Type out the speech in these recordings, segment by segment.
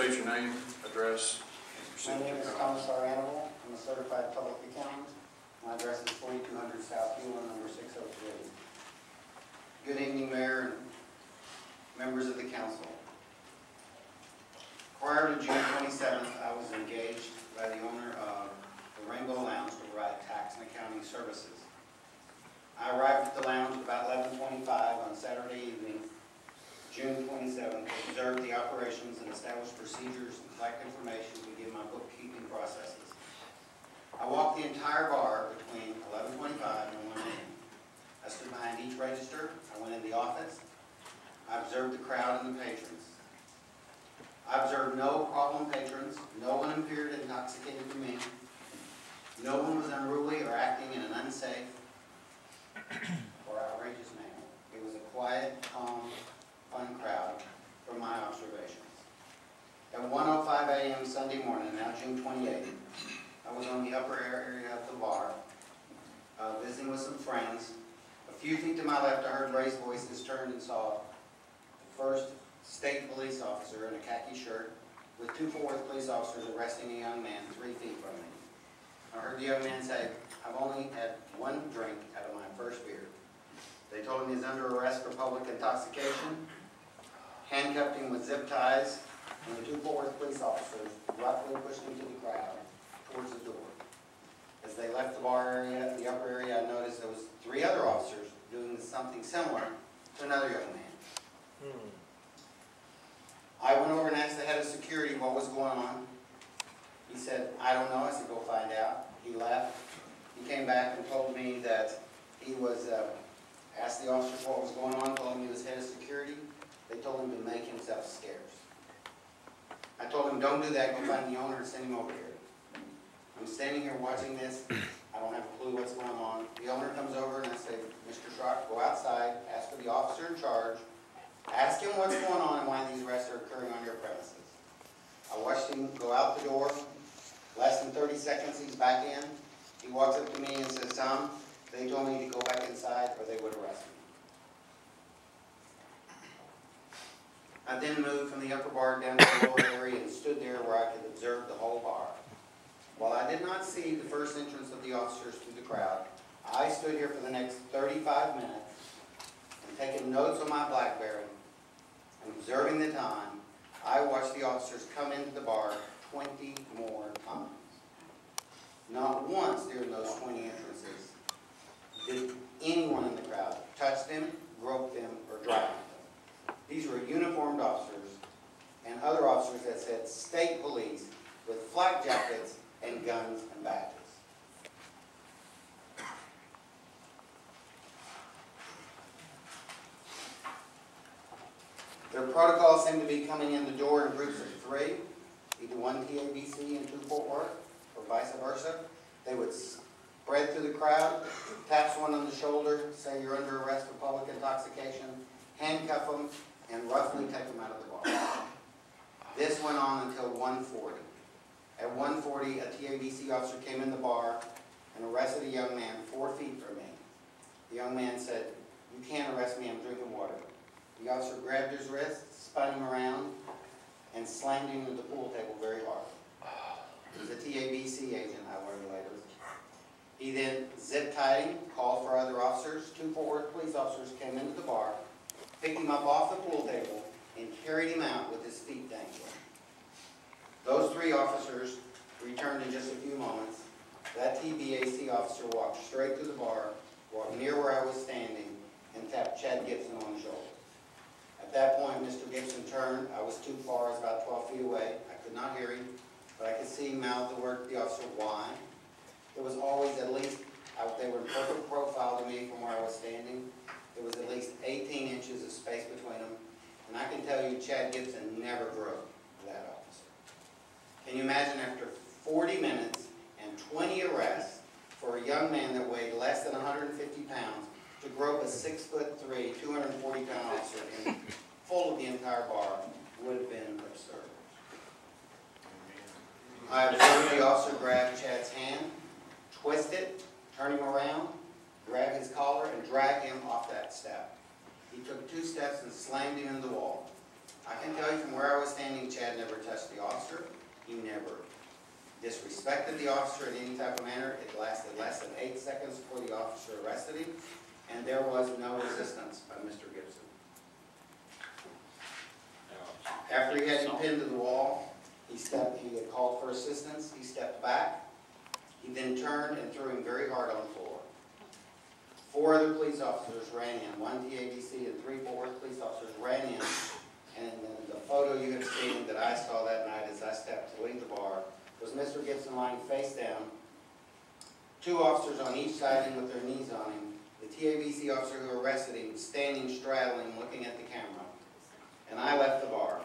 state your name, address, My name is Thomas R. Animal. I'm a certified public accountant. My address is 4200 South Hewlin, number 603. Good evening, Mayor and members of the council. Prior to June 27th, I was engaged by the owner of the Rainbow Lounge to provide tax and accounting services. I arrived at the lounge at about 11:25 on Saturday evening, June 27th, to observe the operations and establish procedures and collect information to begin my bookkeeping processes. I walked the entire bar between 11:25 and 1 a.m. I stood behind each register. I went in the office. I observed the crowd and the patrons. I observed no problem patrons. No one appeared intoxicated to me. No one was unruly or acting in an unsafe or outrageous manner. It was a quiet, calm, fun crowd from my observations. At 1:05 a.m. Sunday morning, now June 28th, I was on the upper area of the bar, visiting with some friends. A few feet to my left, I heard raised voices, turned and saw the first state police officer in a khaki shirt with two Fort Worth police officers arresting a young man 3 feet from me. I heard the young man say, "I've only had one drink out of my first beer." They told him he's under arrest for public intoxication, handcuffed him with zip ties, and the two Fort Worth police officers roughly pushed him to the crowd towards the door. As they left the bar area, the upper area, I noticed there was 3 other officers doing something similar to another young man. I went over and asked the head of security what was going on. He said, "I don't know." I said, "Go find out." He left. He came back and told me that he was, asked the officers what was going on, told him he was head of security. They told him to make himself scarce. I told him, "Don't do that. Go find the owner and send him over here." I'm standing here watching this. I don't have a clue what's going on. The owner comes over and I say, "Mr. Schrock, go outside, ask for the officer in charge. Ask him what's going on and why these arrests are occurring on your premises." I watched him go out the door. Less than 30 seconds, he's back in. He walks up to me and says, "Tom, they told me to go back inside or they would arrest me." I then moved from the upper bar down to the lower area and stood there where I could observe the whole bar. While I did not see the first entrance of the officers through the crowd, I stood here for the next 35 minutes and taking notes on my BlackBerry and observing the time. I watched the officers come into the bar 20 more times. Not once during those 20 entrances did anyone in the crowd touch them, grope them, or drag them. These were uniformed officers and other officers that said state police with flak jackets and guns and badges. Their protocols seem to be coming in the door in groups of 3, either 1 TABC and 2 Fort Worth, or vice versa. They would spread through the crowd, tap someone on the shoulder, say you're under arrest for public intoxication, handcuff them, and roughly take them out of the bar. This went on until 1:40. At 1:40, a TABC officer came in the bar and arrested a young man 4 feet from me. The young man said, "You can't arrest me, I'm drinking water." The officer grabbed his wrist, spun him around, and slammed him into the pool table very hard. He was a TABC agent, I learned later. He then zip-tied him, called for other officers. 2 Fort Worth police officers came into the bar, picked him up off the pool table, and carried him out with his feet dangling. Those 3 officers returned in just a few moments. That TBAC officer walked straight to the bar, walked near where I was standing, and tapped Chad Gibson on the shoulder. At that point, Mr. Gibson turned. I was too far. I was about 12 feet away. I could not hear him, but I could see him mouth the word to the officer, "Why?" There was always at least, they were in perfect profile to me from where I was standing. There was at least 18 inches of space between them. And I can tell you, Chad Gibson never groped that officer. Can you imagine after 40 minutes and 20 arrests for a young man that weighed less than 150 pounds to grope a 6'3", 240-pound officer in full of the entire bar would have been absurd. I observed the officer grab Chad's hand, twist it, turn him around, grab his collar, and drag him off that step. He took 2 steps and slammed him into the wall. I can tell you from where I was standing, Chad never touched the He never disrespected the officer in any type of manner. It lasted less than 8 seconds before the officer arrested him, and there was no resistance by Mr. Gibson. After he had him pinned to the wall, he had called for assistance, he stepped back, he then turned and threw him very hard on the floor. 4 other police officers ran in, 1 TABC and 3 Fort Worth police officers ran in, and in the photo you have seen that I saw that night as I stepped to leave the bar was Mr. Gibson lying face down, 2 officers on each side of him with their knees on him, the TABC officer who arrested him standing straddling looking at the camera, and I left the bar.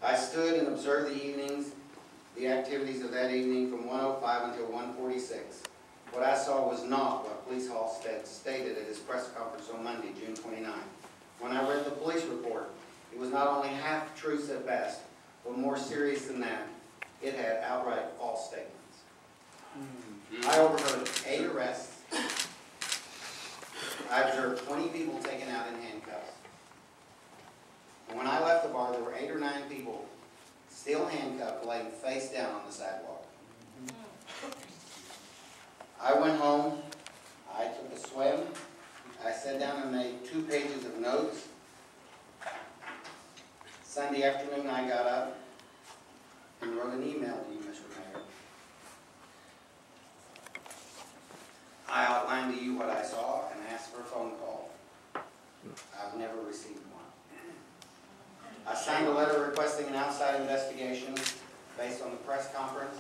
I stood and observed the activities of that evening from 1:05 until 1:46. What I saw was not what Police Halstead stated at his press conference on Monday, June 29. When I read the police report, it was not only half truths at best, but more serious than that, it had outright false statements. I overheard 8 arrests. I observed 20 people taken out in handcuffs. And when I left the bar, there were 8 or 9 people still handcuffed, laying face down on the sidewalk. I went home, I took a swim, I sat down and made 2 pages of notes. Sunday afternoon I got up and wrote an email to you, Mr. Mayor. I outlined to you what I saw and asked for a phone call. I've never received one. I signed a letter requesting an outside investigation based on the press conference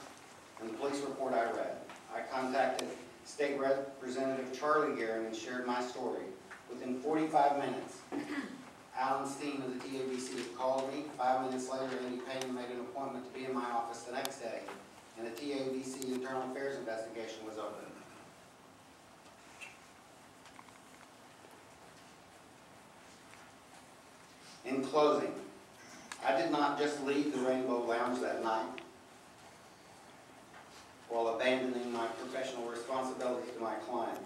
and the police report I read. I contacted State Representative Charlie Guerin and shared my story. Within 45 minutes, Alan Steen of the TABC called me. 5 minutes later, Andy Payne made an appointment to be in my office the next day, and the TABC Internal Affairs investigation was opened. In closing, I did not just leave the Rainbow Lounge that night while abandoning my professional responsibility to my client.